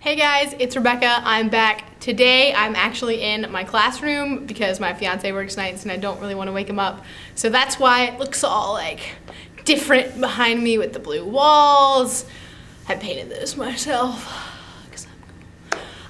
Hey guys, it's Rebecca. I'm back. Today I'm actually in my classroom because my fiance works nights and I don't really want to wake him up. So that's why it looks all like different behind me with the blue walls. I painted this myself.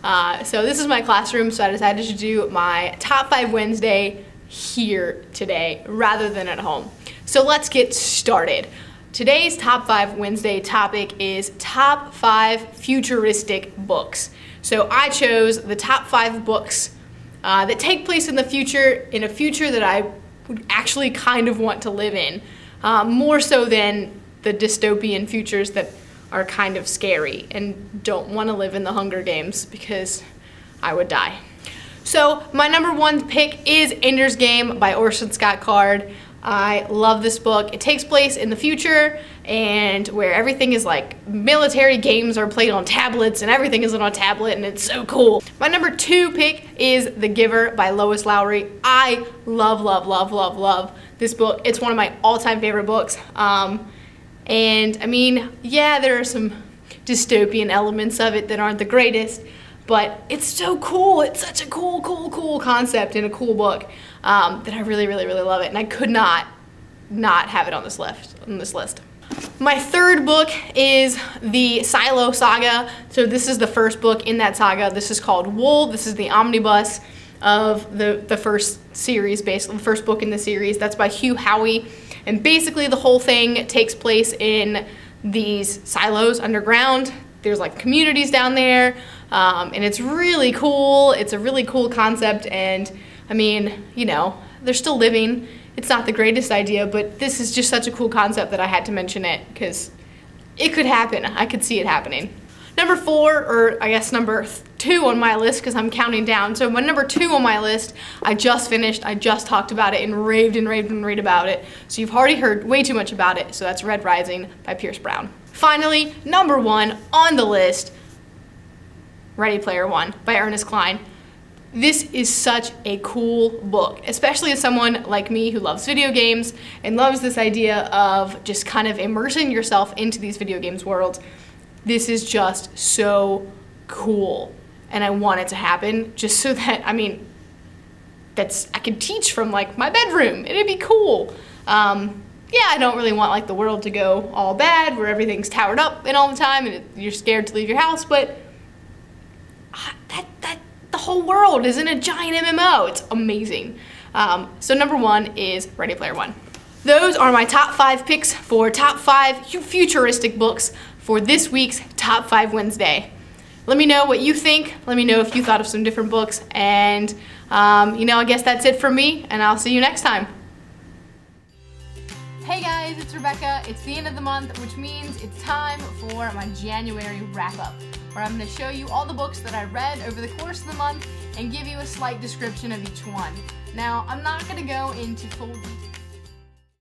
So this is my classroom, so I decided to do my Top 5 Wednesday here today rather than at home. So let's get started. Today's Top 5 Wednesday topic is Top 5 Futuristic Books. So I chose the top 5 books that take place in the future, in a future that I would actually kind of want to live in, more so than the dystopian futures that are kind of scary and don't want to live in the Hunger Games because I would die. So my number 1 pick is Nurs Game by Orson Scott Card. I love this book. It takes place in the future and where everything is like military games are played on tablets and everything is on a tablet and it's so cool. My number 2 pick is The Giver by Lois Lowry. I love this book. It's one of my all-time favorite books. And I mean, yeah, there are some dystopian elements of it that aren't the greatest, but it's so cool. It's such a cool concept and a cool book that I really love it, and I could not have it on this list. My third book is the Silo Saga. So this is the first book in that saga. This is called Wool. This is the omnibus of the first series, basically the first book in the series. That's by Hugh Howey. And basically the whole thing takes place in these silos underground. There's like communities down there, and it's really cool. It's a really cool concept, and I mean, you know, they're still living. It's not the greatest idea, but this is just such a cool concept that I had to mention it because it could happen. I could see it happening. Number 4, or I guess number 2 on my list because I'm counting down. So my number 2 on my list, I just finished. I just talked about it and raved about it. So you've already heard way too much about it. So that's Red Rising by Pierce Brown. Finally, number 1 on the list, Ready Player One by Ernest Cline. This is such a cool book, especially as someone like me who loves video games and loves this idea of just kind of immersing yourself into these video games worlds. This is just so cool, and I want it to happen just so that, I mean, I could teach from like my bedroom. It'd be cool. Yeah, I don't really want like the world to go all bad where everything's towered up and all the time and you're scared to leave your house, but the whole world is in a giant MMO. It's amazing. So number 1 is Ready Player One. Those are my top 5 picks for top 5 futuristic books for this week's Top 5 Wednesday. Let me know what you think. Let me know if you thought of some different books, and you know, I guess that's it from me, and I'll see you next time. Hey guys, it's Rebecca. It's the end of the month, which means it's time for my January wrap-up, where I'm going to show you all the books that I read over the course of the month and give you a slight description of each one. Now, I'm not going to go into full detail